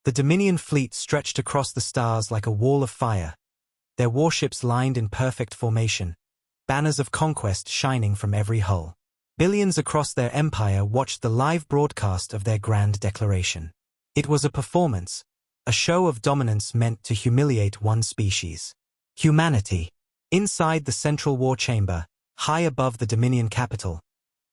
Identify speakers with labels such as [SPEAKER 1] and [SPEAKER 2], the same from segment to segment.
[SPEAKER 1] The Dominion fleet stretched across the stars like a wall of fire, their warships lined in perfect formation, banners of conquest shining from every hull. Billions across their empire watched the live broadcast of their grand declaration. It was a performance, a show of dominance meant to humiliate one species. Humanity. Inside the central war chamber, high above the Dominion capital,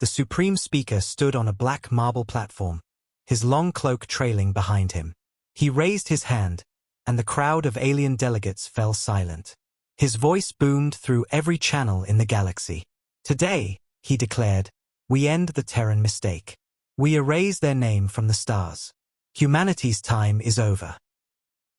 [SPEAKER 1] the supreme speaker stood on a black marble platform, his long cloak trailing behind him. He raised his hand, and the crowd of alien delegates fell silent. His voice boomed through every channel in the galaxy. Today, he declared, we end the Terran mistake. We erase their name from the stars. Humanity's time is over.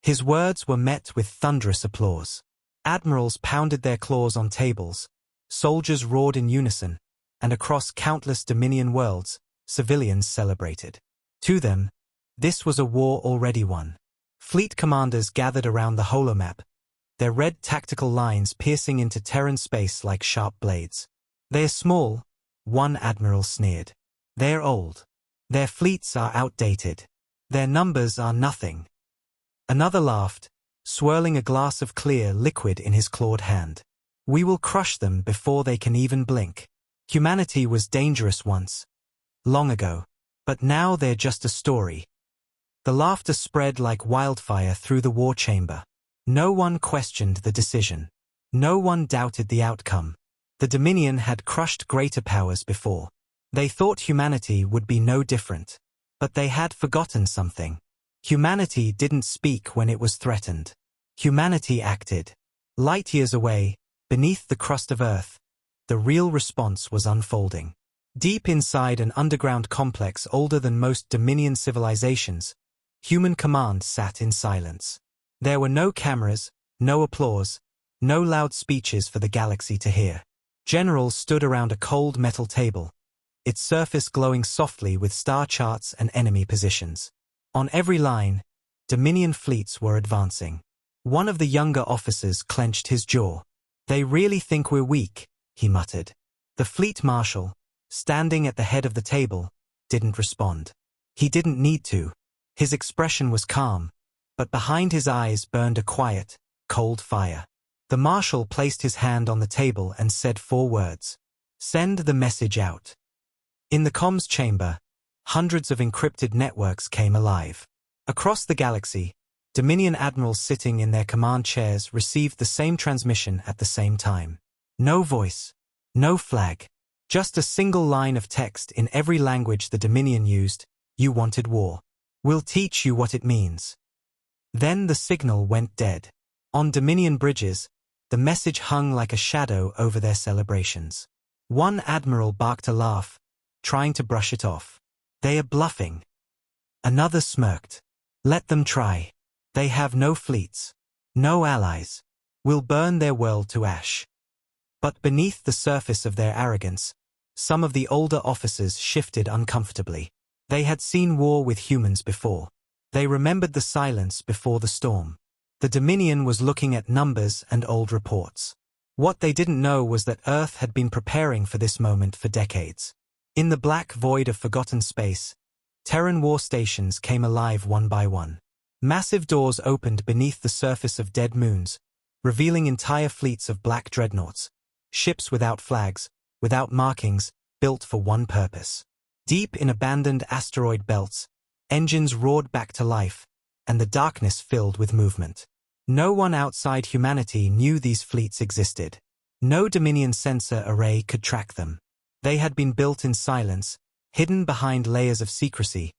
[SPEAKER 1] His words were met with thunderous applause. Admirals pounded their claws on tables, soldiers roared in unison, and across countless Dominion worlds, civilians celebrated. To them, this was a war already won. Fleet commanders gathered around the holomap, their red tactical lines piercing into Terran space like sharp blades. They're small, one admiral sneered. They're old. Their fleets are outdated. Their numbers are nothing. Another laughed, swirling a glass of clear liquid in his clawed hand. We will crush them before they can even blink. Humanity was dangerous once, long ago, but now they're just a story. The laughter spread like wildfire through the war chamber. No one questioned the decision. No one doubted the outcome. The Dominion had crushed greater powers before. They thought humanity would be no different. But they had forgotten something. Humanity didn't speak when it was threatened. Humanity acted. Light years away, beneath the crust of Earth, the real response was unfolding. Deep inside an underground complex older than most Dominion civilizations, human command sat in silence. There were no cameras, no applause, no loud speeches for the galaxy to hear. Generals stood around a cold metal table, its surface glowing softly with star charts and enemy positions. On every line, Dominion fleets were advancing. One of the younger officers clenched his jaw. They really think we're weak, he muttered. The fleet marshal, standing at the head of the table, didn't respond. He didn't need to. His expression was calm, but behind his eyes burned a quiet, cold fire. The marshal placed his hand on the table and said 4 words. Send the message out. In the comms chamber, hundreds of encrypted networks came alive. Across the galaxy, Dominion admirals sitting in their command chairs received the same transmission at the same time. No voice, no flag, just a single line of text in every language the Dominion used. You wanted war. We'll teach you what it means. Then the signal went dead. On Dominion bridges, the message hung like a shadow over their celebrations. One admiral barked a laugh, trying to brush it off. They are bluffing. Another smirked. Let them try. They have no fleets, no allies. We'll burn their world to ash. But beneath the surface of their arrogance, some of the older officers shifted uncomfortably. They had seen war with humans before. They remembered the silence before the storm. The Dominion was looking at numbers and old reports. What they didn't know was that Earth had been preparing for this moment for decades. In the black void of forgotten space, Terran war stations came alive one by one. Massive doors opened beneath the surface of dead moons, revealing entire fleets of black dreadnoughts, ships without flags, without markings, built for one purpose. Deep in abandoned asteroid belts, engines roared back to life, and the darkness filled with movement. No one outside humanity knew these fleets existed. No Dominion sensor array could track them. They had been built in silence, hidden behind layers of secrecy,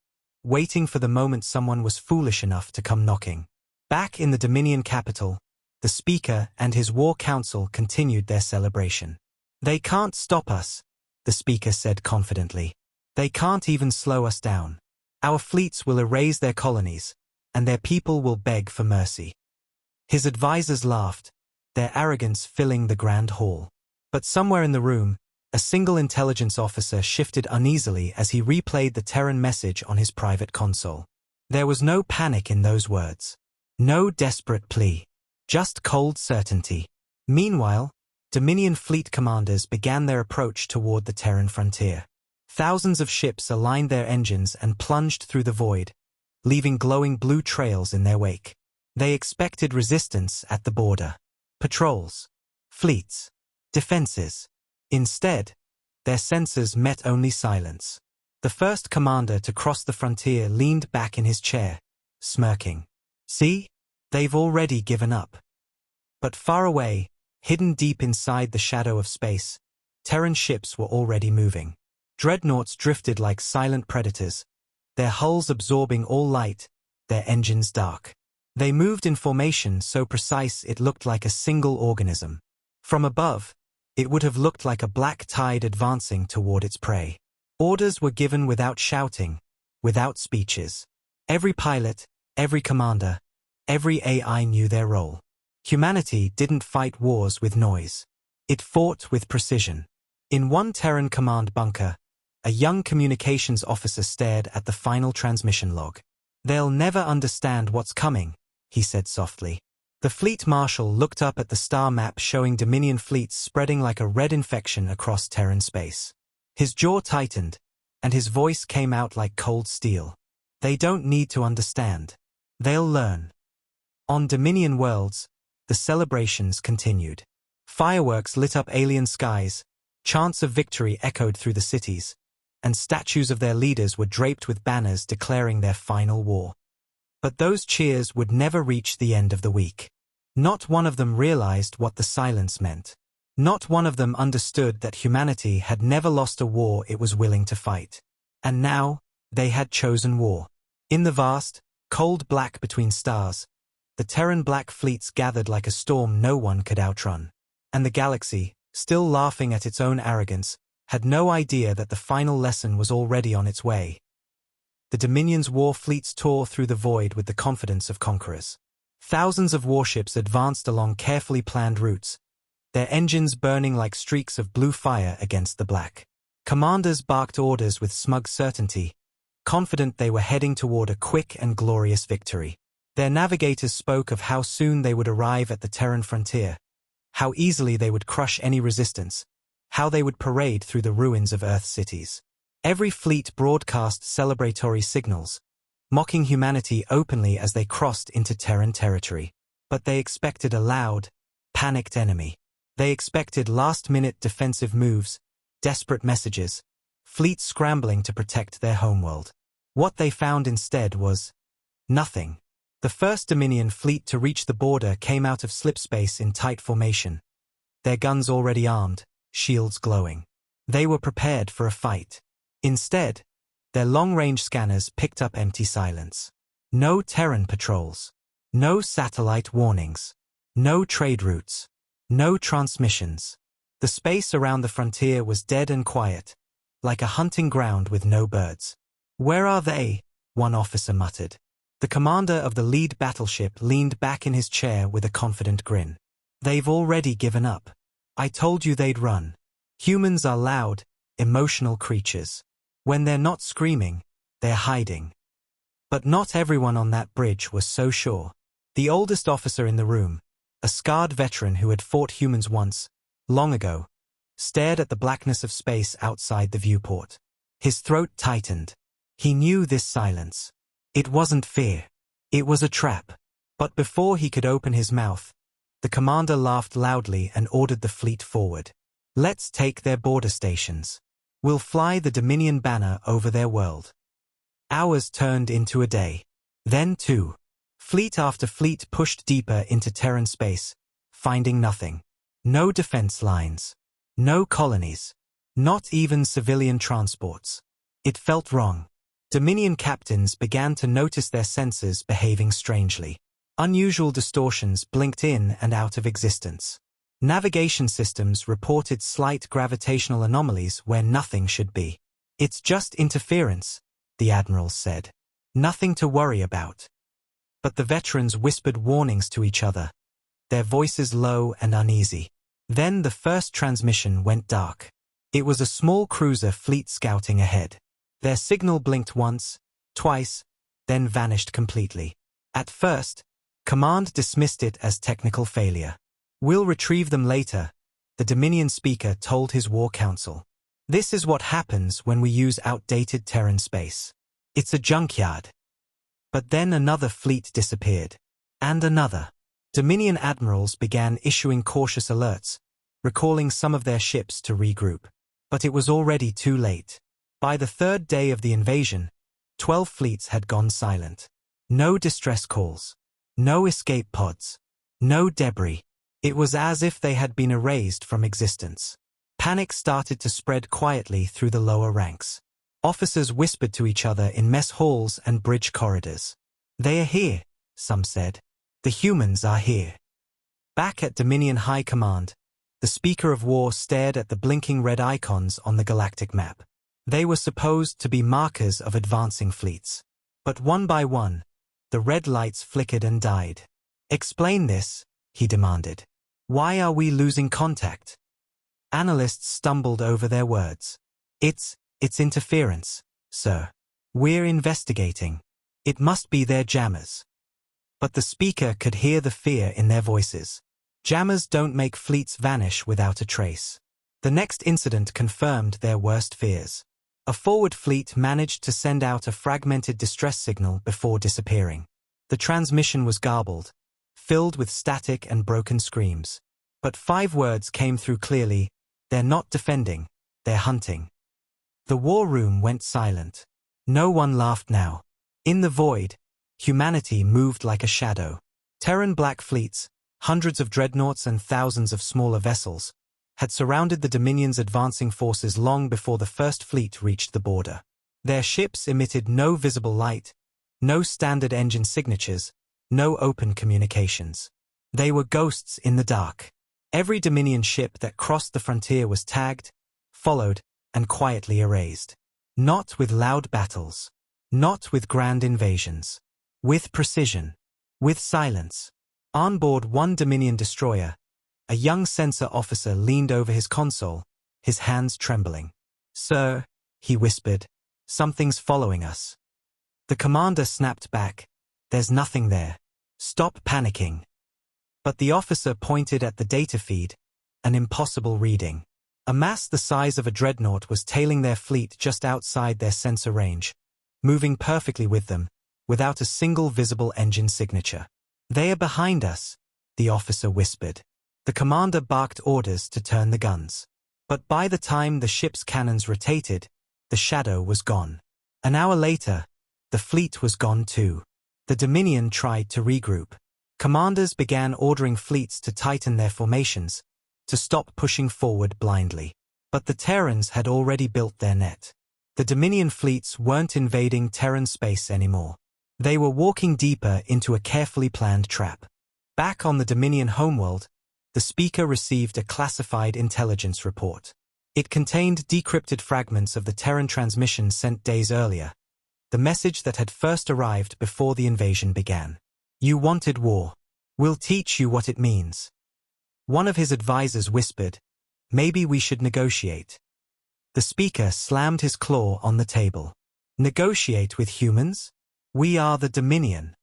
[SPEAKER 1] waiting for the moment someone was foolish enough to come knocking. Back in the Dominion capital, the speaker and his war council continued their celebration. They can't stop us, the speaker said confidently. They can't even slow us down. Our fleets will erase their colonies, and their people will beg for mercy. His advisors laughed, their arrogance filling the grand hall. But somewhere in the room, a single intelligence officer shifted uneasily as he replayed the Terran message on his private console. There was no panic in those words. No desperate plea. Just cold certainty. Meanwhile, Dominion fleet commanders began their approach toward the Terran frontier. Thousands of ships aligned their engines and plunged through the void, leaving glowing blue trails in their wake. They expected resistance at the border. Patrols. Fleets. Defenses. Instead, their sensors met only silence. The first commander to cross the frontier leaned back in his chair, smirking. See? They've already given up. But far away, hidden deep inside the shadow of space, Terran ships were already moving. Dreadnoughts drifted like silent predators, their hulls absorbing all light, their engines dark. They moved in formation so precise it looked like a single organism. From above, it would have looked like a black tide advancing toward its prey. Orders were given without shouting, without speeches. Every pilot, every commander, every AI knew their role. Humanity didn't fight wars with noise. It fought with precision. In one Terran command bunker, a young communications officer stared at the final transmission log. "They'll never understand what's coming," he said softly. The fleet marshal looked up at the star map showing Dominion fleets spreading like a red infection across Terran space. His jaw tightened, and his voice came out like cold steel. "They don't need to understand. They'll learn." On Dominion worlds, the celebrations continued. Fireworks lit up alien skies, chants of victory echoed through the cities, and statues of their leaders were draped with banners declaring their final war. But those cheers would never reach the end of the week. Not one of them realized what the silence meant. Not one of them understood that humanity had never lost a war it was willing to fight. And now, they had chosen war. In the vast, cold black between stars, the Terran black fleets gathered like a storm no one could outrun. And the galaxy, still laughing at its own arrogance, had no idea that the final lesson was already on its way. The Dominion's war fleets tore through the void with the confidence of conquerors. Thousands of warships advanced along carefully planned routes, their engines burning like streaks of blue fire against the black. Commanders barked orders with smug certainty, confident they were heading toward a quick and glorious victory. Their navigators spoke of how soon they would arrive at the Terran frontier, how easily they would crush any resistance, how they would parade through the ruins of Earth cities. Every fleet broadcast celebratory signals, mocking humanity openly as they crossed into Terran territory. But they expected a loud, panicked enemy. They expected last-minute defensive moves, desperate messages, fleets scrambling to protect their homeworld. What they found instead was nothing. The first Dominion fleet to reach the border came out of slipspace in tight formation, their guns already armed, shields glowing. They were prepared for a fight. Instead, their long-range scanners picked up empty silence. No Terran patrols. No satellite warnings. No trade routes. No transmissions. The space around the frontier was dead and quiet, like a hunting ground with no birds. "Where are they?" one officer muttered. The commander of the lead battleship leaned back in his chair with a confident grin. "They've already given up. I told you they'd run." Humans are loud, emotional creatures. When they're not screaming, they're hiding. But not everyone on that bridge was so sure. The oldest officer in the room, a scarred veteran who had fought humans once, long ago, stared at the blackness of space outside the viewport. His throat tightened. He knew this silence. It wasn't fear. It was a trap. But before he could open his mouth, the commander laughed loudly and ordered the fleet forward. "Let's take their border stations. We'll fly the Dominion banner over their world." Hours turned into a day. Then two. Fleet after fleet pushed deeper into Terran space, finding nothing. No defense lines. No colonies. Not even civilian transports. It felt wrong. Dominion captains began to notice their sensors behaving strangely. Unusual distortions blinked in and out of existence. Navigation systems reported slight gravitational anomalies where nothing should be. "It's just interference," the admirals said. "Nothing to worry about." But the veterans whispered warnings to each other, their voices low and uneasy. Then the first transmission went dark. It was a small cruiser fleet scouting ahead. Their signal blinked once, twice, then vanished completely. At first, command dismissed it as technical failure. "We'll retrieve them later," the Dominion speaker told his war council. "This is what happens when we use outdated Terran space. It's a junkyard." But then another fleet disappeared. And another. Dominion admirals began issuing cautious alerts, recalling some of their ships to regroup. But it was already too late. By the third day of the invasion, 12 fleets had gone silent. No distress calls. No escape pods. No debris. It was as if they had been erased from existence. Panic started to spread quietly through the lower ranks. Officers whispered to each other in mess halls and bridge corridors. "They are here," some said. "The humans are here." Back at Dominion High Command, the Speaker of War stared at the blinking red icons on the galactic map. They were supposed to be markers of advancing fleets. But one by one, the red lights flickered and died. "Explain this," he demanded. "Why are we losing contact?" Analysts stumbled over their words. It's interference, sir. We're investigating. It must be their jammers." But the speaker could hear the fear in their voices. Jammers don't make fleets vanish without a trace. The next incident confirmed their worst fears. A forward fleet managed to send out a fragmented distress signal before disappearing. The transmission was garbled, filled with static and broken screams. But 5 words came through clearly: "They're not defending, they're hunting." The war room went silent. No one laughed now. In the void, humanity moved like a shadow. Terran black fleets, hundreds of dreadnoughts and thousands of smaller vessels, had surrounded the Dominion's advancing forces long before the first fleet reached the border. Their ships emitted no visible light, no standard engine signatures, no open communications. They were ghosts in the dark. Every Dominion ship that crossed the frontier was tagged, followed, and quietly erased. Not with loud battles. Not with grand invasions. With precision. With silence. On board one Dominion destroyer, a young sensor officer leaned over his console, his hands trembling. "Sir," he whispered, "something's following us." The commander snapped back, "There's nothing there. Stop panicking." But the officer pointed at the data feed, an impossible reading. A mass the size of a dreadnought was tailing their fleet just outside their sensor range, moving perfectly with them, without a single visible engine signature. "They are behind us," the officer whispered. The commander barked orders to turn the guns. But by the time the ship's cannons rotated, the shadow was gone. An hour later, the fleet was gone too. The Dominion tried to regroup. Commanders began ordering fleets to tighten their formations, to stop pushing forward blindly. But the Terrans had already built their net. The Dominion fleets weren't invading Terran space anymore. They were walking deeper into a carefully planned trap. Back on the Dominion homeworld, the speaker received a classified intelligence report. It contained decrypted fragments of the Terran transmission sent days earlier, the message that had first arrived before the invasion began. "You wanted war. We'll teach you what it means." One of his advisors whispered, "Maybe we should negotiate." The speaker slammed his claw on the table. "Negotiate with humans? We are the Dominion."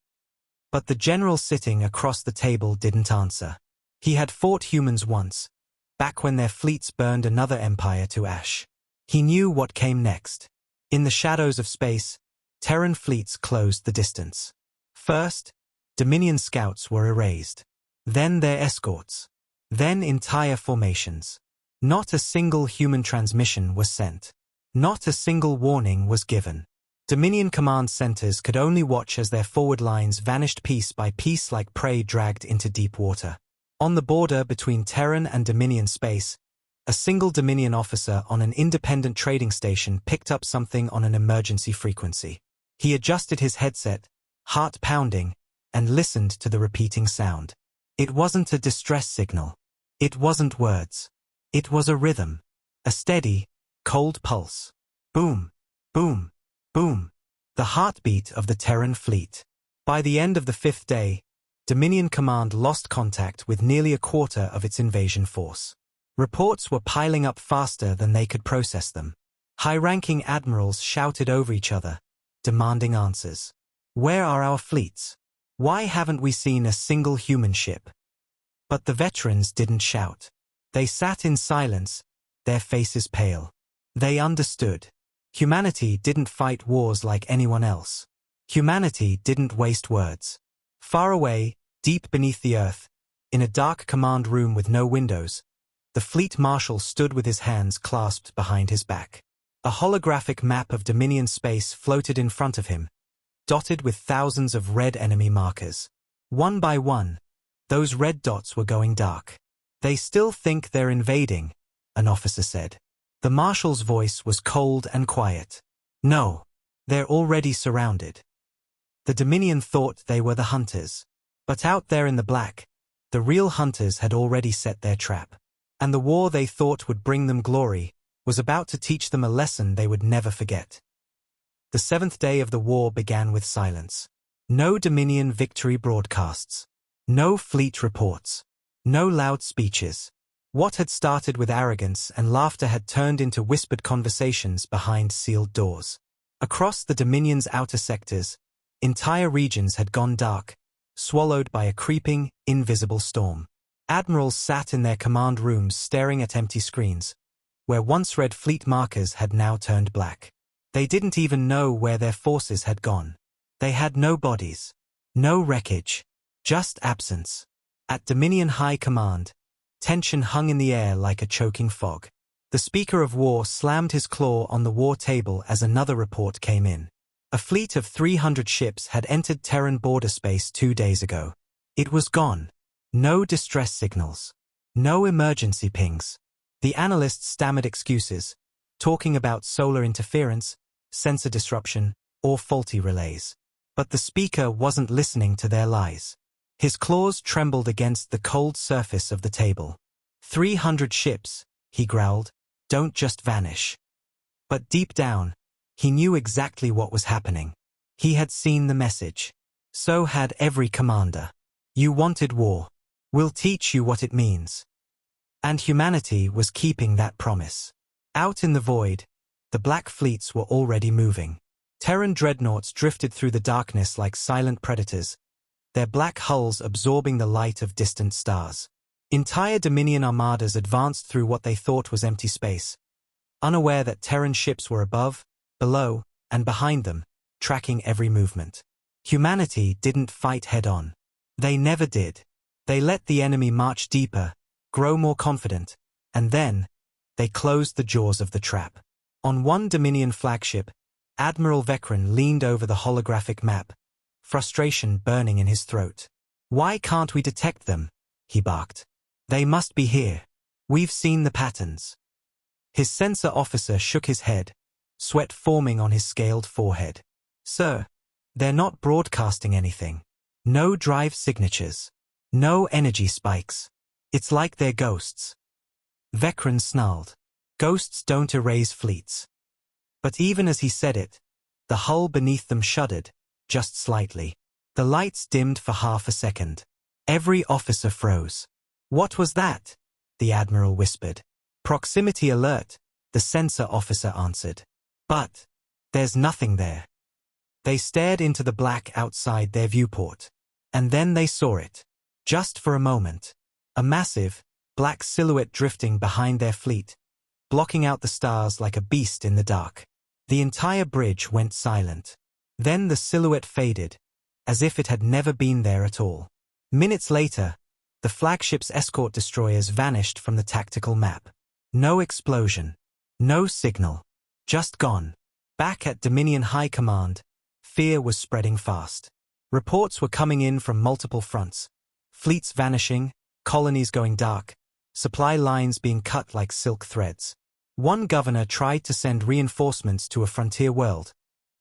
[SPEAKER 1] But the general sitting across the table didn't answer. He had fought humans once, back when their fleets burned another empire to ash. He knew what came next. In the shadows of space, Terran fleets closed the distance. First, Dominion scouts were erased. Then their escorts. Then entire formations. Not a single human transmission was sent. Not a single warning was given. Dominion command centers could only watch as their forward lines vanished piece by piece like prey dragged into deep water. On the border between Terran and Dominion space, a single Dominion officer on an independent trading station picked up something on an emergency frequency. He adjusted his headset, heart pounding, and listened to the repeating sound. It wasn't a distress signal. It wasn't words. It was a rhythm. A steady, cold pulse. Boom, boom, boom. The heartbeat of the Terran fleet. By the end of the 5th day, Dominion Command lost contact with nearly a quarter of its invasion force. Reports were piling up faster than they could process them. High-ranking admirals shouted over each other, demanding answers. Where are our fleets? Why haven't we seen a single human ship? But the veterans didn't shout. They sat in silence, their faces pale. They understood. Humanity didn't fight wars like anyone else. Humanity didn't waste words. Far away, deep beneath the earth, in a dark command room with no windows, the fleet marshal stood with his hands clasped behind his back. A holographic map of Dominion space floated in front of him, dotted with thousands of red enemy markers. One by one, those red dots were going dark. "They still think they're invading," an officer said. The marshal's voice was cold and quiet. "No, they're already surrounded." The Dominion thought they were the hunters. But out there in the black, the real hunters had already set their trap. And the war they thought would bring them glory was about to teach them a lesson they would never forget. The 7th day of the war began with silence. No Dominion victory broadcasts. No fleet reports. No loud speeches. What had started with arrogance and laughter had turned into whispered conversations behind sealed doors. Across the Dominion's outer sectors, entire regions had gone dark, swallowed by a creeping, invisible storm. Admirals sat in their command rooms staring at empty screens, where once red fleet markers had now turned black. They didn't even know where their forces had gone. They had no bodies, no wreckage, just absence. At Dominion High Command, tension hung in the air like a choking fog. The Speaker of War slammed his claw on the war table as another report came in. A fleet of 300 ships had entered Terran border space 2 days ago. It was gone. No distress signals. No emergency pings. The analysts stammered excuses, talking about solar interference, sensor disruption, or faulty relays. But the Speaker wasn't listening to their lies. His claws trembled against the cold surface of the table. 300 ships, he growled, don't just vanish. But deep down, he knew exactly what was happening. He had seen the message. So had every commander. You wanted war. We'll teach you what it means. And humanity was keeping that promise. Out in the void, the black fleets were already moving. Terran dreadnoughts drifted through the darkness like silent predators, their black hulls absorbing the light of distant stars. Entire Dominion armadas advanced through what they thought was empty space, unaware that Terran ships were above, below, and behind them, tracking every movement. Humanity didn't fight head-on. They never did. They let the enemy march deeper, grow more confident, and then, they closed the jaws of the trap. On one Dominion flagship, Admiral Vekran leaned over the holographic map, frustration burning in his throat. "Why can't we detect them?" he barked. "They must be here. We've seen the patterns." His sensor officer shook his head, sweat forming on his scaled forehead. "Sir, they're not broadcasting anything. No drive signatures. No energy spikes. It's like they're ghosts." Vekran snarled. "Ghosts don't erase fleets." But even as he said it, the hull beneath them shuddered, just slightly. The lights dimmed for half a second. Every officer froze. "What was that?" the Admiral whispered. "Proximity alert," the sensor officer answered. "But there's nothing there." They stared into the black outside their viewport. And then they saw it. Just for a moment. A massive, black silhouette drifting behind their fleet, blocking out the stars like a beast in the dark. The entire bridge went silent. Then the silhouette faded, as if it had never been there at all. Minutes later, the flagship's escort destroyers vanished from the tactical map. No explosion. No signal. Just gone. Back at Dominion High Command, fear was spreading fast. Reports were coming in from multiple fronts. Fleets vanishing, colonies going dark, supply lines being cut like silk threads. One governor tried to send reinforcements to a frontier world,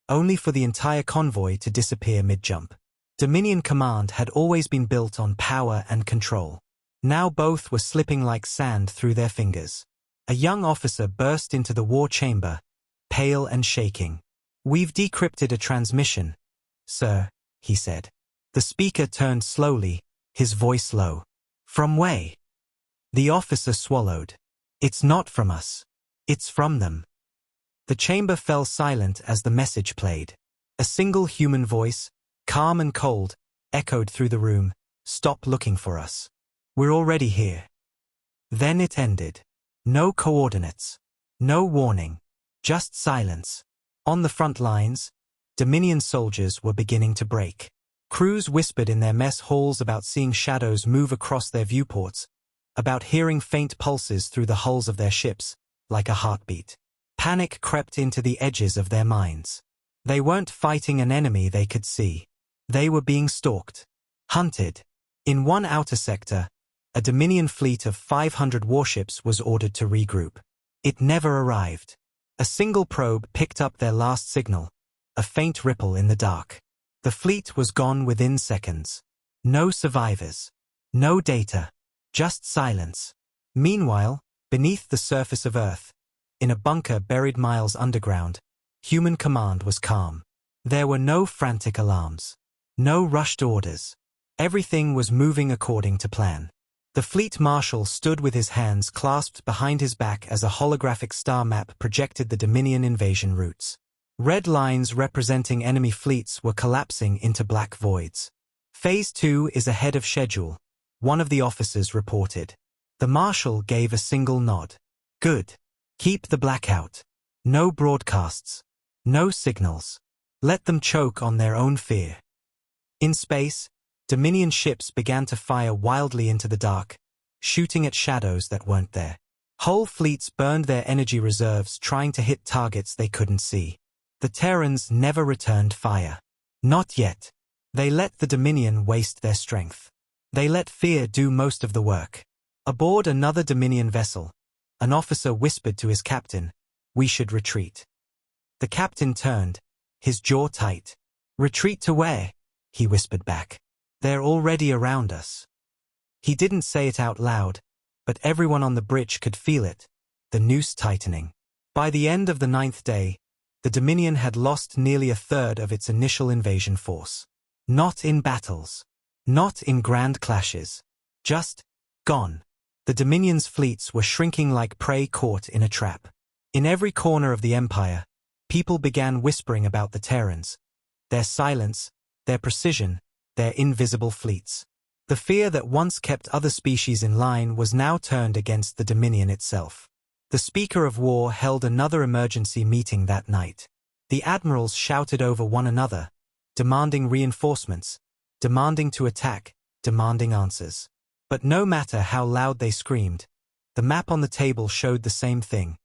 [SPEAKER 1] only for the entire convoy to disappear mid-jump. Dominion Command had always been built on power and control. Now both were slipping like sand through their fingers. A young officer burst into the war chamber, pale and shaking. "We've decrypted a transmission, sir," he said. The speaker turned slowly, his voice low. "From where?" The officer swallowed. "It's not from us. It's from them." The chamber fell silent as the message played. A single human voice, calm and cold, echoed through the room. "Stop looking for us. We're already here." Then it ended. No coordinates. No warning. Just silence. On the front lines, Dominion soldiers were beginning to break. Crews whispered in their mess halls about seeing shadows move across their viewports, about hearing faint pulses through the hulls of their ships, like a heartbeat. Panic crept into the edges of their minds. They weren't fighting an enemy they could see. They were being stalked, hunted. In one outer sector, a Dominion fleet of 500 warships was ordered to regroup. It never arrived. A single probe picked up their last signal, a faint ripple in the dark. The fleet was gone within seconds. No survivors. No data. Just silence. Meanwhile, beneath the surface of Earth, in a bunker buried miles underground, human command was calm. There were no frantic alarms. No rushed orders. Everything was moving according to plan. The fleet marshal stood with his hands clasped behind his back as a holographic star map projected the Dominion invasion routes. Red lines representing enemy fleets were collapsing into black voids. Phase 2 is ahead of schedule, one of the officers reported. The marshal gave a single nod. Good. Keep the blackout. No broadcasts. No signals. Let them choke on their own fear. In space, Dominion ships began to fire wildly into the dark, shooting at shadows that weren't there. Whole fleets burned their energy reserves trying to hit targets they couldn't see. The Terrans never returned fire. Not yet. They let the Dominion waste their strength. They let fear do most of the work. Aboard another Dominion vessel, an officer whispered to his captain, "We should retreat." The captain turned, his jaw tight. "Retreat to where?" he whispered back. "They're already around us." He didn't say it out loud, but everyone on the bridge could feel it, the noose tightening. By the end of the 9th day, the Dominion had lost nearly a third of its initial invasion force. Not in battles. Not in grand clashes. Just gone. The Dominion's fleets were shrinking like prey caught in a trap. In every corner of the Empire, people began whispering about the Terrans, their silence, their precision, their invisible fleets. The fear that once kept other species in line was now turned against the Dominion itself. The Speaker of War held another emergency meeting that night. The admirals shouted over one another, demanding reinforcements, demanding to attack, demanding answers. But no matter how loud they screamed, the map on the table showed the same thing.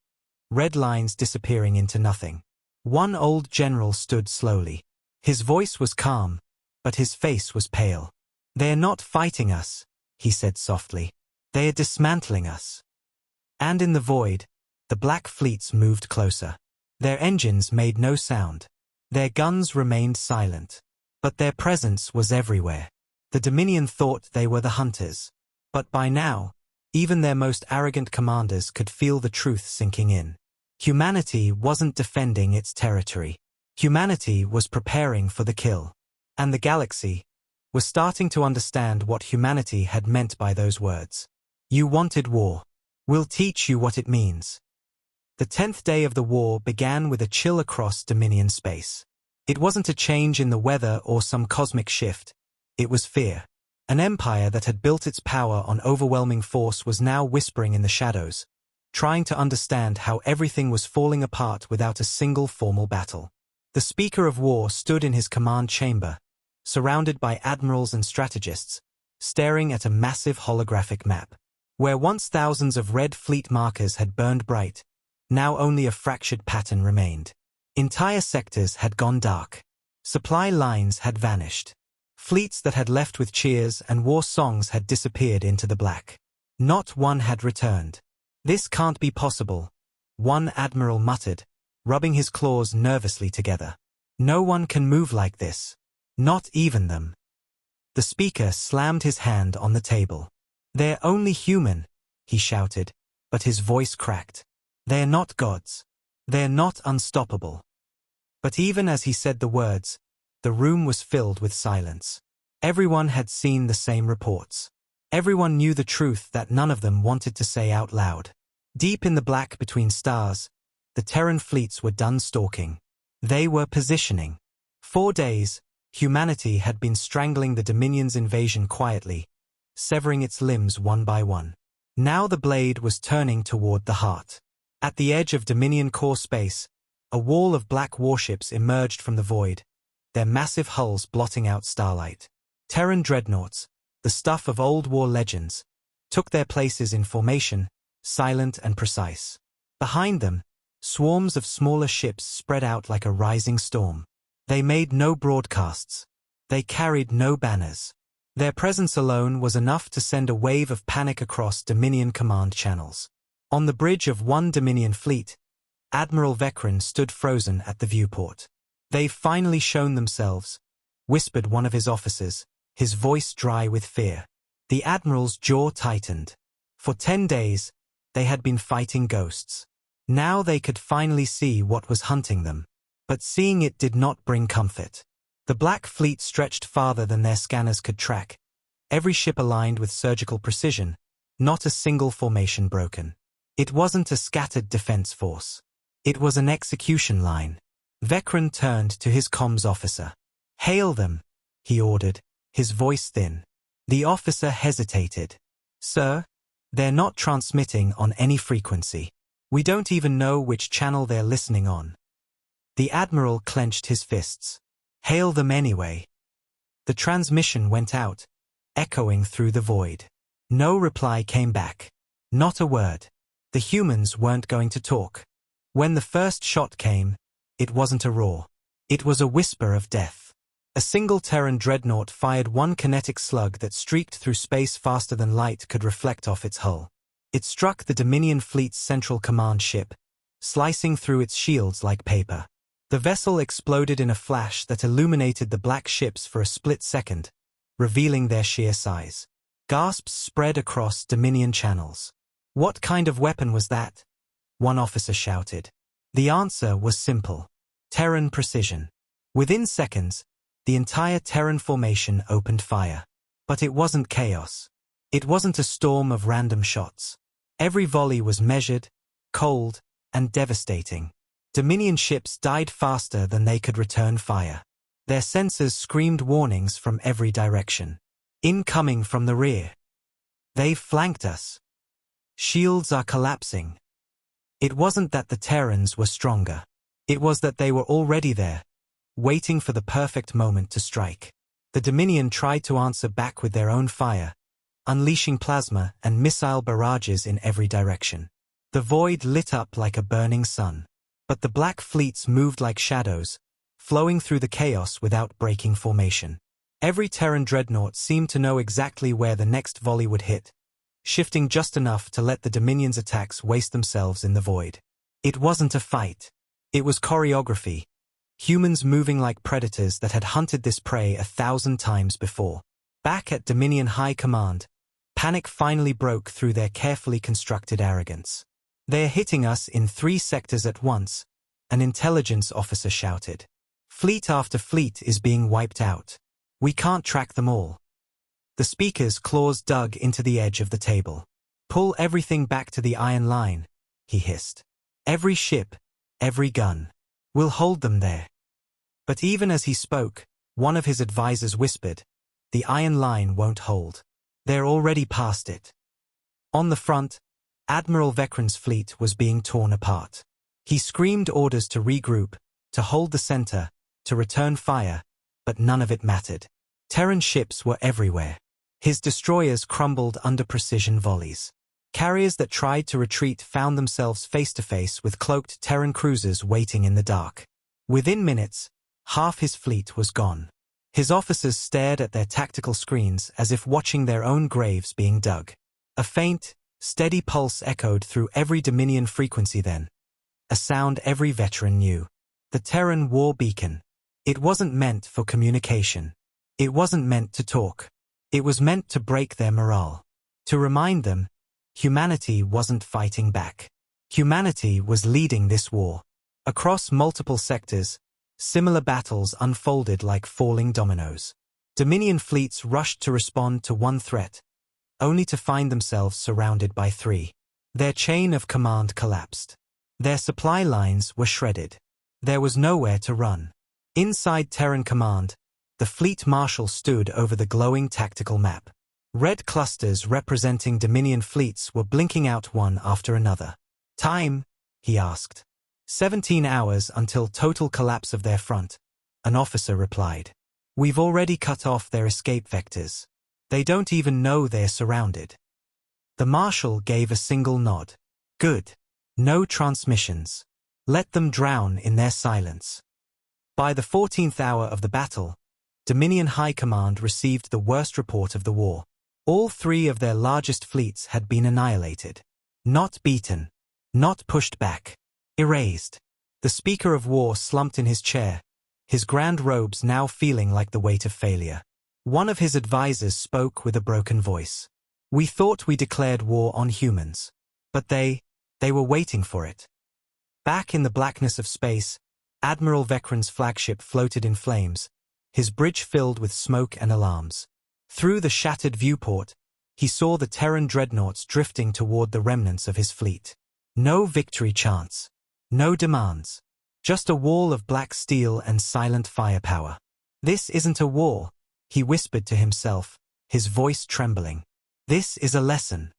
[SPEAKER 1] Red lines disappearing into nothing. One old general stood slowly. His voice was calm, but his face was pale. "They are not fighting us," he said softly. "They are dismantling us." And in the void, the black fleets moved closer. Their engines made no sound. Their guns remained silent. But their presence was everywhere. The Dominion thought they were the hunters. But by now, even their most arrogant commanders could feel the truth sinking in. Humanity wasn't defending its territory. Humanity was preparing for the kill. And the galaxy was starting to understand what humanity had meant by those words. "You wanted war. We'll teach you what it means." The 10th day of the war began with a chill across Dominion space. It wasn't a change in the weather or some cosmic shift. It was fear. An empire that had built its power on overwhelming force was now whispering in the shadows, trying to understand how everything was falling apart without a single formal battle. The Speaker of War stood in his command chamber, surrounded by admirals and strategists, staring at a massive holographic map. Where once thousands of red fleet markers had burned bright, now only a fractured pattern remained. Entire sectors had gone dark. Supply lines had vanished. Fleets that had left with cheers and war songs had disappeared into the black. Not one had returned. "This can't be possible," one admiral muttered, rubbing his claws nervously together. "No one can move like this. Not even them." The speaker slammed his hand on the table. "They're only human," he shouted, but his voice cracked. "They're not gods. They're not unstoppable." But even as he said the words, the room was filled with silence. Everyone had seen the same reports. Everyone knew the truth that none of them wanted to say out loud. Deep in the black between stars, the Terran fleets were done stalking. They were positioning. 4 days, humanity had been strangling the Dominion's invasion quietly, severing its limbs one by one. Now the blade was turning toward the heart. At the edge of Dominion core space, A wall of black warships emerged from the void, their massive hulls blotting out starlight. Terran dreadnoughts, the stuff of old war legends, took their places in formation, silent and precise. Behind them, swarms of smaller ships spread out like a rising storm. They made no broadcasts. They carried no banners. Their presence alone was enough to send a wave of panic across Dominion command channels. On the bridge of one Dominion fleet, Admiral Vecran stood frozen at the viewport. "They've finally shown themselves," whispered one of his officers, his voice dry with fear. The Admiral's jaw tightened. For 10 days, they had been fighting ghosts. Now they could finally see what was hunting them. But seeing it did not bring comfort. The Black Fleet stretched farther than their scanners could track, every ship aligned with surgical precision, not a single formation broken. It wasn't a scattered defense force. It was an execution line. Vecran turned to his comms officer. "Hail them," he ordered, his voice thin. The officer hesitated. "Sir, they're not transmitting on any frequency. We don't even know which channel they're listening on." The Admiral clenched his fists. "Hail them anyway." The transmission went out, echoing through the void. No reply came back. Not a word. The humans weren't going to talk. When the first shot came, it wasn't a roar. It was a whisper of death. A single Terran dreadnought fired one kinetic slug that streaked through space faster than light could reflect off its hull. It struck the Dominion fleet's central command ship, slicing through its shields like paper. The vessel exploded in a flash that illuminated the black ships for a split second, revealing their sheer size. Gasps spread across Dominion channels. "What kind of weapon was that?" one officer shouted. The answer was simple. Terran precision. Within seconds, the entire Terran formation opened fire. But it wasn't chaos. It wasn't a storm of random shots. Every volley was measured, cold, and devastating. Dominion ships died faster than they could return fire. Their sensors screamed warnings from every direction. "Incoming from the rear. They've flanked us. Shields are collapsing." It wasn't that the Terrans were stronger. It was that they were already there, waiting for the perfect moment to strike. The Dominion tried to answer back with their own fire, unleashing plasma and missile barrages in every direction. The void lit up like a burning sun. But the Black Fleets moved like shadows, flowing through the chaos without breaking formation. Every Terran dreadnought seemed to know exactly where the next volley would hit, shifting just enough to let the Dominion's attacks waste themselves in the void. It wasn't a fight. It was choreography. Humans moving like predators that had hunted this prey 1,000 times before. Back at Dominion High Command, panic finally broke through their carefully constructed arrogance. "They're hitting us in 3 sectors at once," an intelligence officer shouted. "Fleet after fleet is being wiped out. We can't track them all." The speaker's claws dug into the edge of the table. "Pull everything back to the Iron Line," he hissed. "Every ship, every gun. We'll hold them there." But even as he spoke, one of his advisors whispered, "The Iron Line won't hold. They're already past it." On the front, Admiral Vecran's fleet was being torn apart. He screamed orders to regroup, to hold the center, to return fire, but none of it mattered. Terran ships were everywhere. His destroyers crumbled under precision volleys. Carriers that tried to retreat found themselves face-to-face with cloaked Terran cruisers waiting in the dark. Within minutes, half his fleet was gone. His officers stared at their tactical screens as if watching their own graves being dug. A faint, steady pulse echoed through every Dominion frequency then, a sound every veteran knew. The Terran war beacon. It wasn't meant for communication. It wasn't meant to talk. It was meant to break their morale. To remind them, humanity wasn't fighting back. Humanity was leading this war. Across multiple sectors, similar battles unfolded like falling dominoes. Dominion fleets rushed to respond to one threat, only to find themselves surrounded by 3. Their chain of command collapsed. Their supply lines were shredded. There was nowhere to run. Inside Terran Command, the Fleet Marshal stood over the glowing tactical map. Red clusters representing Dominion fleets were blinking out one after another. "Time?" he asked. 17 hours until total collapse of their front, an officer replied. We've already cut off their escape vectors. They don't even know they're surrounded. The marshal gave a single nod. Good. No transmissions. Let them drown in their silence. By the 14th hour of the battle, Dominion High Command received the worst report of the war. All three of their largest fleets had been annihilated. Not beaten. Not pushed back. Erased. The Speaker of War slumped in his chair, his grand robes now feeling like the weight of failure. One of his advisors spoke with a broken voice. We thought we declared war on humans. But they were waiting for it. Back in the blackness of space, Admiral Vekran's flagship floated in flames, his bridge filled with smoke and alarms. Through the shattered viewport, he saw the Terran dreadnoughts drifting toward the remnants of his fleet. No victory chants. No demands. Just a wall of black steel and silent firepower. This isn't a war, he whispered to himself, his voice trembling. This is a lesson.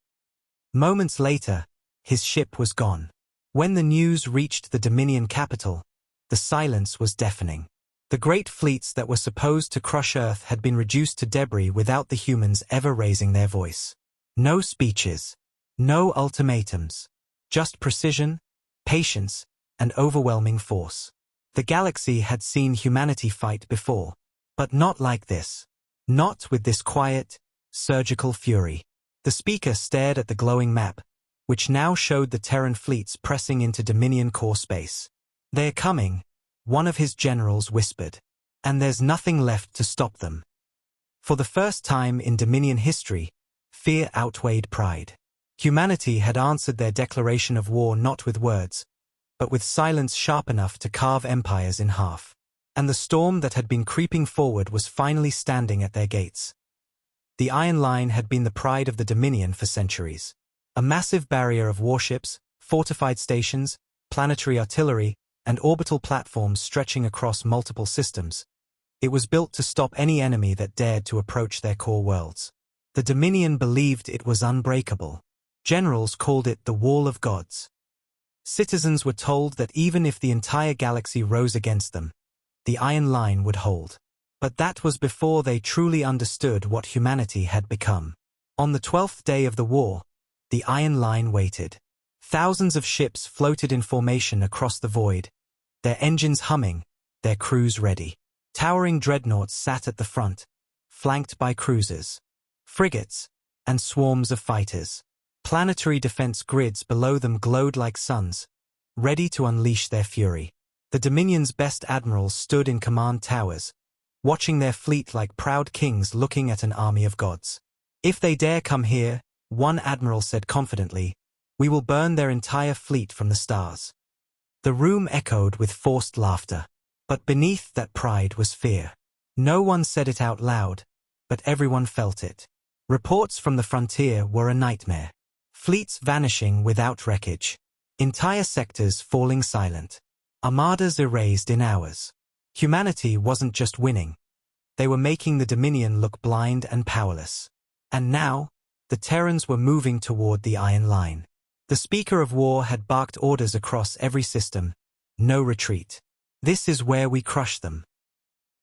[SPEAKER 1] Moments later, his ship was gone. When the news reached the Dominion capital, the silence was deafening. The great fleets that were supposed to crush Earth had been reduced to debris without the humans ever raising their voice. No speeches. No ultimatums. Just precision, patience, and overwhelming force. The galaxy had seen humanity fight before, but not like this. Not with this quiet, surgical fury. The speaker stared at the glowing map, which now showed the Terran fleets pressing into Dominion core space. They're coming, one of his generals whispered. And there's nothing left to stop them. For the first time in Dominion history, fear outweighed pride. Humanity had answered their declaration of war not with words, but with silence sharp enough to carve empires in half. And the storm that had been creeping forward was finally standing at their gates. The Iron Line had been the pride of the Dominion for centuries. A massive barrier of warships, fortified stations, planetary artillery, and orbital platforms stretching across multiple systems. It was built to stop any enemy that dared to approach their core worlds. The Dominion believed it was unbreakable. Generals called it the Wall of Gods. Citizens were told that even if the entire galaxy rose against them, the Iron Line would hold. But that was before they truly understood what humanity had become. On the 12th day of the war, the Iron Line waited. Thousands of ships floated in formation across the void, their engines humming, their crews ready. Towering dreadnoughts sat at the front, flanked by cruisers, frigates, and swarms of fighters. Planetary defense grids below them glowed like suns, ready to unleash their fury. The Dominion's best admirals stood in command towers, watching their fleet like proud kings looking at an army of gods. If they dare come here, one admiral said confidently, we will burn their entire fleet from the stars. The room echoed with forced laughter. But beneath that pride was fear. No one said it out loud, but everyone felt it. Reports from the frontier were a nightmare. Fleets vanishing without wreckage. Entire sectors falling silent. Armadas erased in hours. Humanity wasn't just winning. They were making the Dominion look blind and powerless. And now, the Terrans were moving toward the Iron Line. The Speaker of War had barked orders across every system. No retreat. This is where we crush them.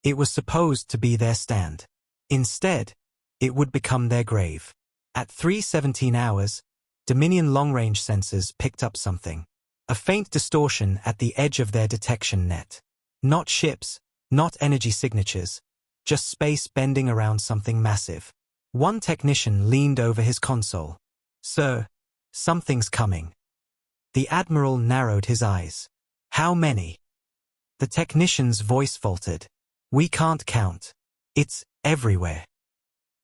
[SPEAKER 1] It was supposed to be their stand. Instead, it would become their grave. At 3:17 hours, Dominion long-range sensors picked up something. A faint distortion at the edge of their detection net. Not ships, not energy signatures, just space bending around something massive. One technician leaned over his console. Sir, something's coming. The Admiral narrowed his eyes. How many? The technician's voice faltered. We can't count. It's everywhere.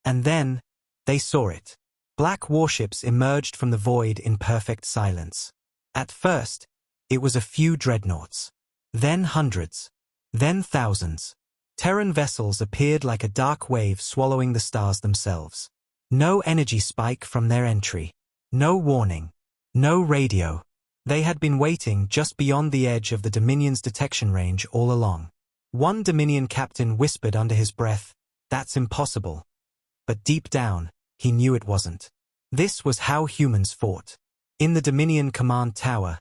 [SPEAKER 1] And then, they saw it. Black warships emerged from the void in perfect silence. At first, it was a few dreadnoughts. Then hundreds. Then thousands. Terran vessels appeared like a dark wave swallowing the stars themselves. No energy spike from their entry. No warning. No radio. They had been waiting just beyond the edge of the Dominion's detection range all along. One Dominion captain whispered under his breath, "That's impossible." But deep down, he knew it wasn't. This was how humans fought. In the Dominion command tower,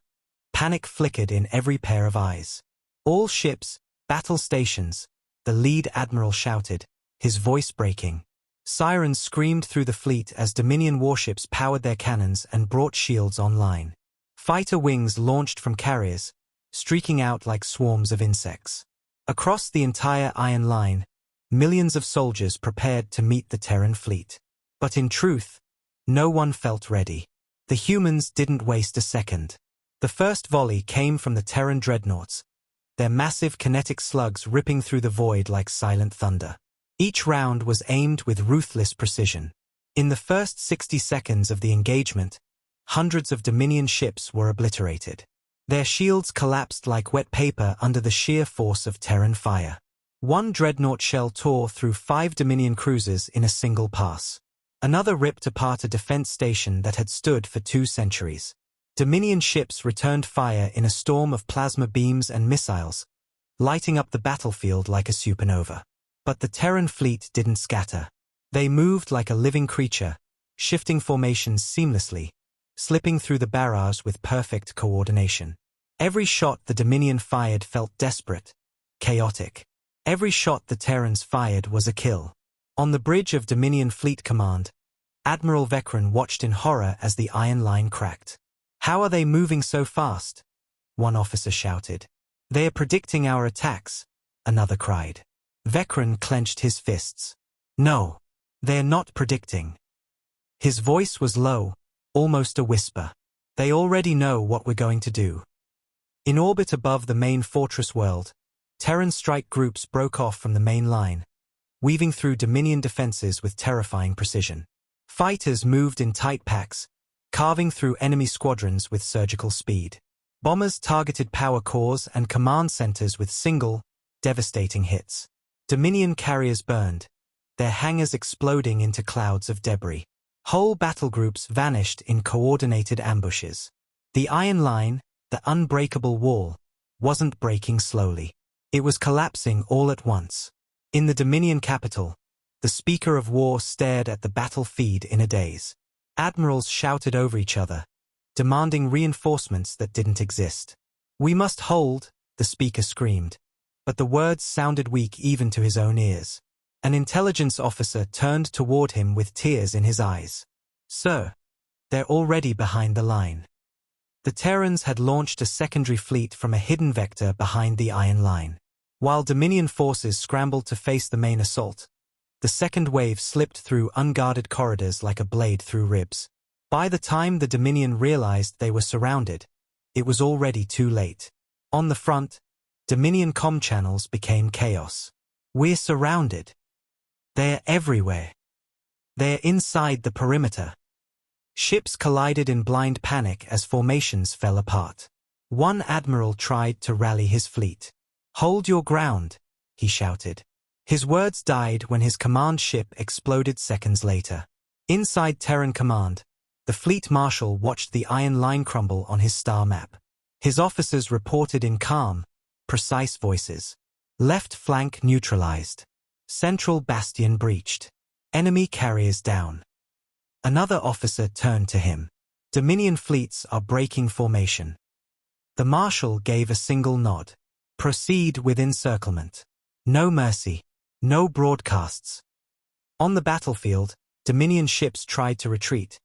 [SPEAKER 1] Panic flickered in every pair of eyes. All ships, battle stations, the lead admiral shouted, his voice breaking. Sirens screamed through the fleet as Dominion warships powered their cannons and brought shields online. Fighter wings launched from carriers, streaking out like swarms of insects. Across the entire Iron Line, millions of soldiers prepared to meet the Terran fleet. But in truth, no one felt ready. The humans didn't waste a second. The first volley came from the Terran dreadnoughts, their massive kinetic slugs ripping through the void like silent thunder. Each round was aimed with ruthless precision. In the first 60 seconds of the engagement, hundreds of Dominion ships were obliterated. Their shields collapsed like wet paper under the sheer force of Terran fire. One dreadnought shell tore through 5 Dominion cruisers in a single pass. Another ripped apart a defense station that had stood for 2 centuries. Dominion ships returned fire in a storm of plasma beams and missiles, lighting up the battlefield like a supernova. But the Terran fleet didn't scatter. They moved like a living creature, shifting formations seamlessly, slipping through the barrage with perfect coordination. Every shot the Dominion fired felt desperate, chaotic. Every shot the Terrans fired was a kill. On the bridge of Dominion Fleet Command, Admiral Vecran watched in horror as the Iron Line cracked. "How are they moving so fast?" one officer shouted. "They are predicting our attacks," another cried. Vecran clenched his fists. "No, they're not predicting." His voice was low, almost a whisper. "They already know what we're going to do." In orbit above the main fortress world, Terran strike groups broke off from the main line, weaving through Dominion defenses with terrifying precision. Fighters moved in tight packs, carving through enemy squadrons with surgical speed. Bombers targeted power cores and command centers with single, devastating hits. Dominion carriers burned, their hangars exploding into clouds of debris. Whole battle groups vanished in coordinated ambushes. The Iron Line, the unbreakable wall, wasn't breaking slowly. It was collapsing all at once. In the Dominion capital, the Speaker of War stared at the battle feed in a daze. Admirals shouted over each other, demanding reinforcements that didn't exist. "We must hold," the Speaker screamed, but the words sounded weak even to his own ears. An intelligence officer turned toward him with tears in his eyes. "Sir, they're already behind the line." The Terrans had launched a secondary fleet from a hidden vector behind the Iron Line. While Dominion forces scrambled to face the main assault, the second wave slipped through unguarded corridors like a blade through ribs. By the time the Dominion realized they were surrounded, it was already too late. On the front, Dominion comm channels became chaos. "We're surrounded. They're everywhere. They're inside the perimeter." Ships collided in blind panic as formations fell apart. One admiral tried to rally his fleet. "Hold your ground," he shouted. His words died when his command ship exploded seconds later. Inside Terran Command, the fleet marshal watched the Iron Line crumble on his star map. His officers reported in calm, precise voices. "Left flank neutralized. Central bastion breached. Enemy carriers down." Another officer turned to him. "Dominion fleets are breaking formation." The marshal gave a single nod. "Proceed with encirclement. No mercy. No broadcasts." On the battlefield, Dominion ships tried to retreat,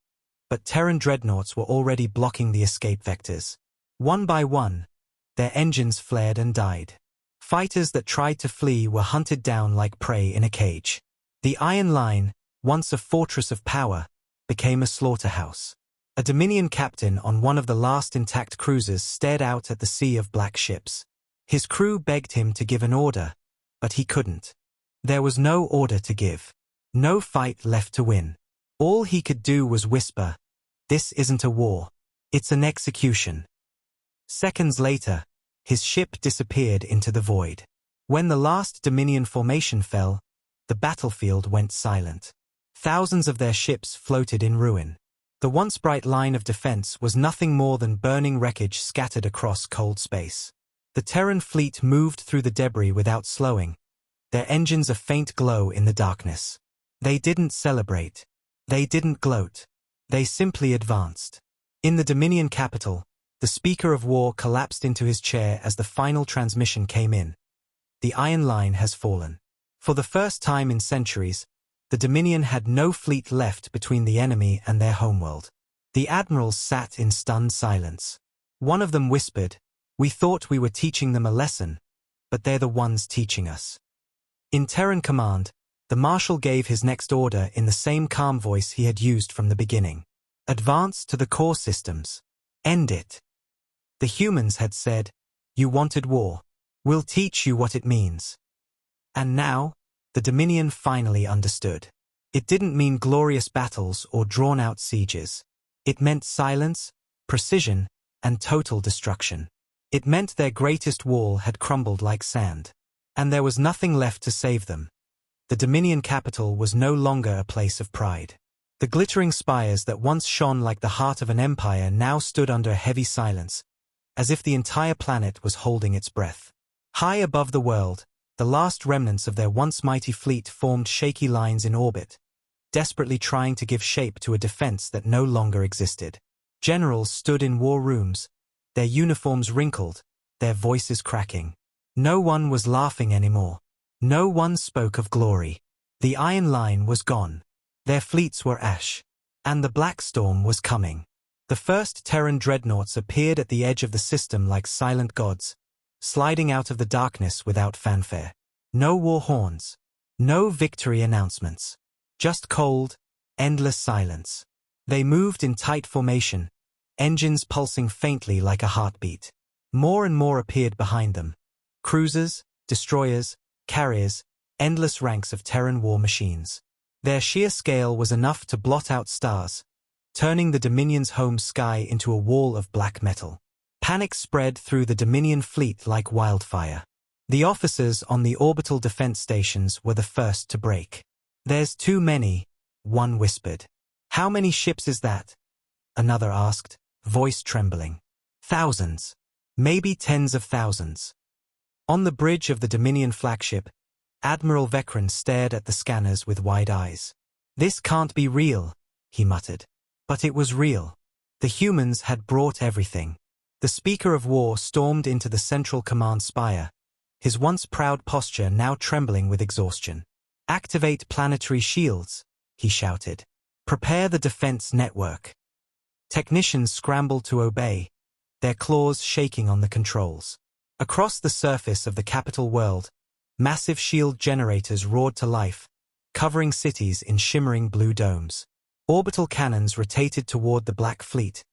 [SPEAKER 1] but Terran dreadnoughts were already blocking the escape vectors. One by one, their engines flared and died. Fighters that tried to flee were hunted down like prey in a cage. The Iron Line, once a fortress of power, became a slaughterhouse. A Dominion captain on one of the last intact cruisers stared out at the sea of black ships. His crew begged him to give an order, but he couldn't. There was no order to give. No fight left to win. All he could do was whisper, "This isn't a war. It's an execution." Seconds later, his ship disappeared into the void. When the last Dominion formation fell, the battlefield went silent. Thousands of their ships floated in ruin. The once bright line of defense was nothing more than burning wreckage scattered across cold space. The Terran fleet moved through the debris without slowing, their engines a faint glow in the darkness. They didn't celebrate. They didn't gloat. They simply advanced. In the Dominion capital, The speaker of war collapsed into his chair as the final transmission came in. The Iron Line has fallen. For the first time in centuries, the Dominion had no fleet left between the enemy and their homeworld. The admirals sat in stunned silence. One of them whispered, "We thought we were teaching them a lesson, but they're the ones teaching us." In Terran command, the Marshal gave his next order in the same calm voice he had used from the beginning. "Advance to the core systems. End it." The humans had said, "You wanted war. We'll teach you what it means." And now, the Dominion finally understood. It didn't mean glorious battles or drawn-out sieges. It meant silence, precision, and total destruction. It meant their greatest wall had crumbled like sand. And there was nothing left to save them. The Dominion capital was no longer a place of pride. The glittering spires that once shone like the heart of an empire now stood under a heavy silence, as if the entire planet was holding its breath. High above the world, the last remnants of their once mighty fleet formed shaky lines in orbit, desperately trying to give shape to a defense that no longer existed. Generals stood in war rooms, their uniforms wrinkled, their voices cracking. No one was laughing anymore. No one spoke of glory. The Iron Line was gone. Their fleets were ash. And the Black Storm was coming. The first Terran dreadnoughts appeared at the edge of the system like silent gods, sliding out of the darkness without fanfare. No war horns. No victory announcements. Just cold, endless silence. They moved in tight formation, engines pulsing faintly like a heartbeat. More and more appeared behind them. Cruisers, destroyers, carriers, endless ranks of Terran war machines. Their sheer scale was enough to blot out stars, turning the Dominion's home sky into a wall of black metal. Panic spread through the Dominion fleet like wildfire. The officers on the orbital defense stations were the first to break. "There's too many," one whispered. "How many ships is that?" another asked, voice trembling. "Thousands. Maybe tens of thousands." On the bridge of the Dominion flagship, Admiral Vekran stared at the scanners with wide eyes. "This can't be real," he muttered. But it was real. The humans had brought everything. The speaker of war stormed into the central command spire, his once proud posture now trembling with exhaustion. "Activate planetary shields," he shouted. "Prepare the defense network." Technicians scrambled to obey, their claws shaking on the controls. Across the surface of the capital world, massive shield generators roared to life, covering cities in shimmering blue domes. Orbital cannons rotated toward the Black Fleet,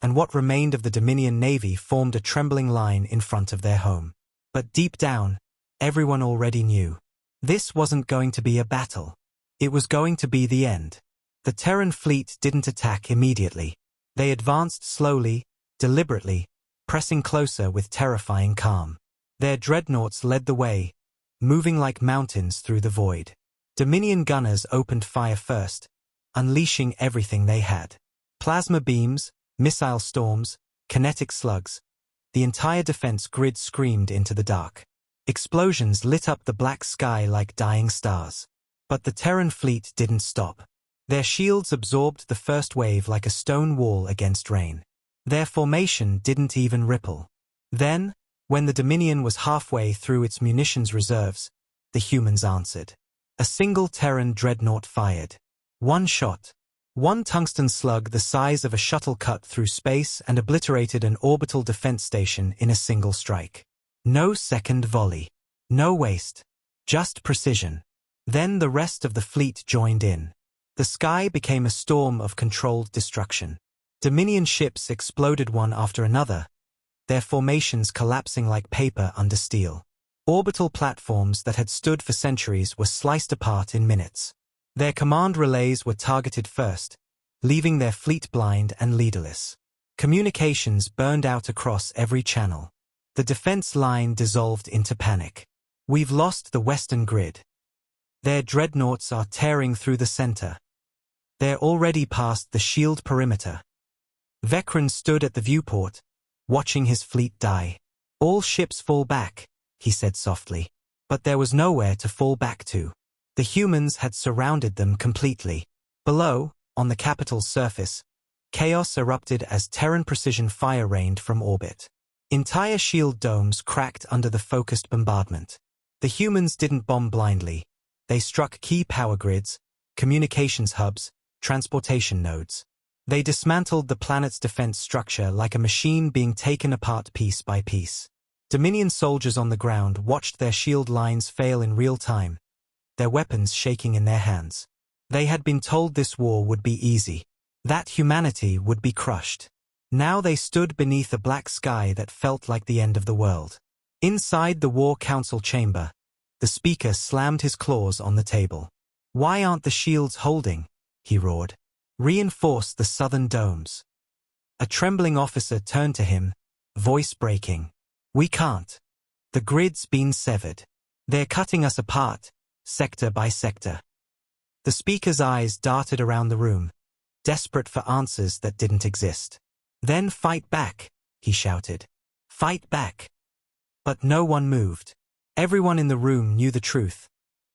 [SPEAKER 1] and what remained of the Dominion Navy formed a trembling line in front of their home. But deep down, everyone already knew. This wasn't going to be a battle. It was going to be the end. The Terran fleet didn't attack immediately. They advanced slowly, deliberately, pressing closer with terrifying calm. Their dreadnoughts led the way, moving like mountains through the void. Dominion gunners opened fire first, unleashing everything they had. Plasma beams, missile storms, kinetic slugs. The entire defense grid screamed into the dark. Explosions lit up the black sky like dying stars. But the Terran fleet didn't stop. Their shields absorbed the first wave like a stone wall against rain. Their formation didn't even ripple. Then, when the Dominion was halfway through its munitions reserves, the humans answered. A single Terran dreadnought fired. One shot. One tungsten slug the size of a shuttle cut through space and obliterated an orbital defense station in a single strike. No second volley. No waste. Just precision. Then the rest of the fleet joined in. The sky became a storm of controlled destruction. Dominion ships exploded one after another, their formations collapsing like paper under steel. Orbital platforms that had stood for centuries were sliced apart in minutes. Their command relays were targeted first, leaving their fleet blind and leaderless. Communications burned out across every channel. The defense line dissolved into panic. "We've lost the western grid. Their dreadnoughts are tearing through the center. They're already past the shield perimeter." Vekran stood at the viewport, watching his fleet die. "All ships fall back," he said softly. But there was nowhere to fall back to. The humans had surrounded them completely. Below, on the capital's surface, Chaos erupted as Terran precision fire rained from orbit. Entire shield domes cracked under the focused bombardment. The humans didn't bomb blindly. They struck key power grids, communications hubs, transportation nodes. They dismantled the planet's defense structure like a machine being taken apart piece by piece. Dominion soldiers on the ground watched their shield lines fail in real time, their weapons shaking in their hands. They had been told this war would be easy, that humanity would be crushed. Now they stood beneath a black sky that felt like the end of the world. Inside the War Council chamber, the speaker slammed his claws on the table. "Why aren't the shields holding?" he roared. "Reinforce the southern domes." A trembling officer turned to him, voice breaking. "We can't. The grid's been severed. They're cutting us apart, sector by sector." The speaker's eyes darted around the room, desperate for answers that didn't exist. "Then fight back," he shouted. "Fight back." But no one moved. Everyone in the room knew the truth.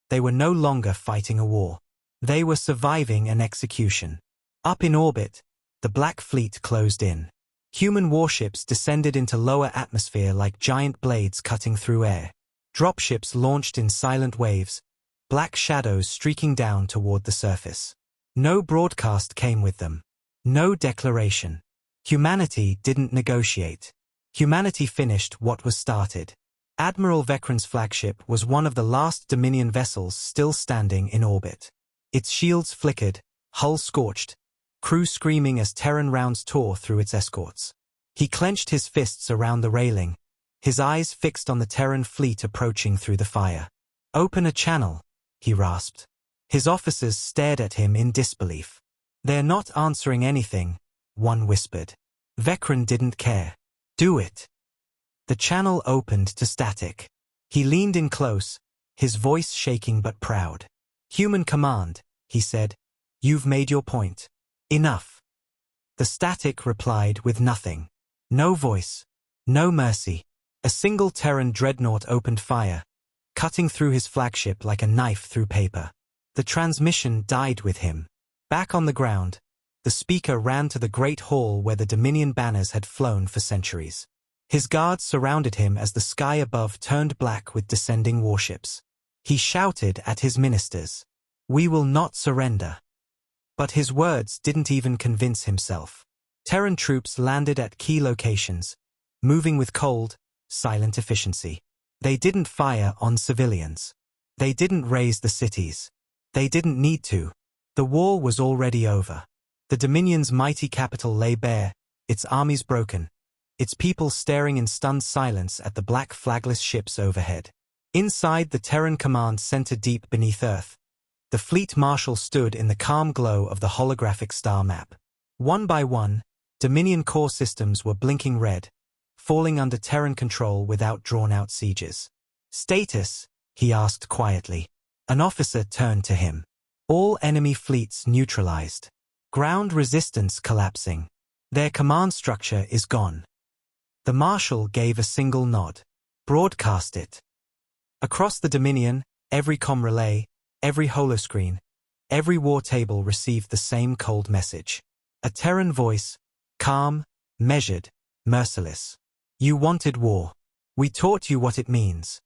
[SPEAKER 1] They were no longer fighting a war. They were surviving an execution. Up in orbit, the Black Fleet closed in. Human warships descended into lower atmosphere like giant blades cutting through air. Dropships launched in silent waves, black shadows streaking down toward the surface. No broadcast came with them. No declaration. Humanity didn't negotiate. Humanity finished what was started. Admiral Vecran's flagship was one of the last Dominion vessels still standing in orbit. Its shields flickered, hull scorched, crew screaming as Terran rounds tore through its escorts. He clenched his fists around the railing, his eyes fixed on the Terran fleet approaching through the fire. "Open a channel," he rasped. His officers stared at him in disbelief. "They're not answering anything," one whispered. Vecran didn't care. "Do it." The channel opened to static. He leaned in close, his voice shaking but proud. "Human command," he said. "You've made your point. Enough." The static replied with nothing. No voice. No mercy. A single Terran dreadnought opened fire, cutting through his flagship like a knife through paper. The transmission died with him. Back on the ground, the speaker ran to the great hall where the Dominion banners had flown for centuries. His guards surrounded him as the sky above turned black with descending warships. He shouted at his ministers, "We will not surrender." But his words didn't even convince himself. Terran troops landed at key locations, moving with cold, silent efficiency. They didn't fire on civilians. They didn't raise the cities. They didn't need to. The war was already over. The Dominion's mighty capital lay bare, its armies broken, its people staring in stunned silence at the black flagless ships overhead. Inside the Terran command center deep beneath Earth, the fleet marshal stood in the calm glow of the holographic star map. One by one, Dominion core systems were blinking red, falling under Terran control without drawn-out sieges. "Status?" he asked quietly. An officer turned to him. "All enemy fleets neutralized. Ground resistance collapsing. Their command structure is gone." The marshal gave a single nod. "Broadcast it." Across the Dominion, every comm relay, every holoscreen, every war table received the same cold message. A Terran voice, calm, measured, merciless. "You wanted war. We taught you what it means.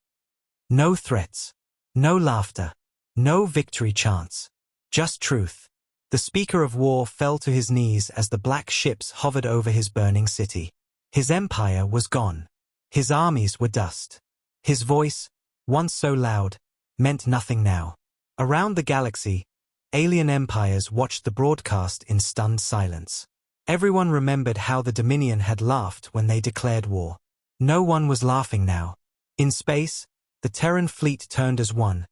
[SPEAKER 1] No threats. No laughter. No victory chants. Just truth." The speaker of war fell to his knees as the black ships hovered over his burning city. His empire was gone. His armies were dust. His voice, once so loud, meant nothing now. Around the galaxy, alien empires watched the broadcast in stunned silence. Everyone remembered how the Dominion had laughed when they declared war. No one was laughing now. In space, the Terran fleet turned as one,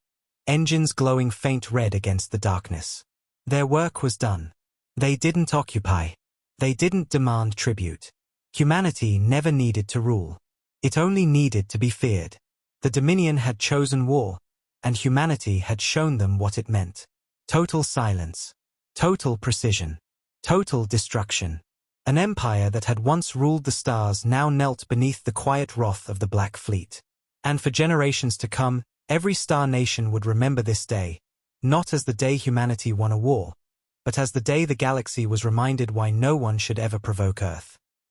[SPEAKER 1] engines glowing faint red against the darkness. Their work was done. They didn't occupy. They didn't demand tribute. Humanity never needed to rule. It only needed to be feared. The Dominion had chosen war, and humanity had shown them what it meant. Total silence. Total precision. Total destruction. An empire that had once ruled the stars now knelt beneath the quiet wrath of the Black Fleet. And for generations to come, every star nation would remember this day, not as the day humanity won a war, but as the day the galaxy was reminded why no one should ever provoke Earth.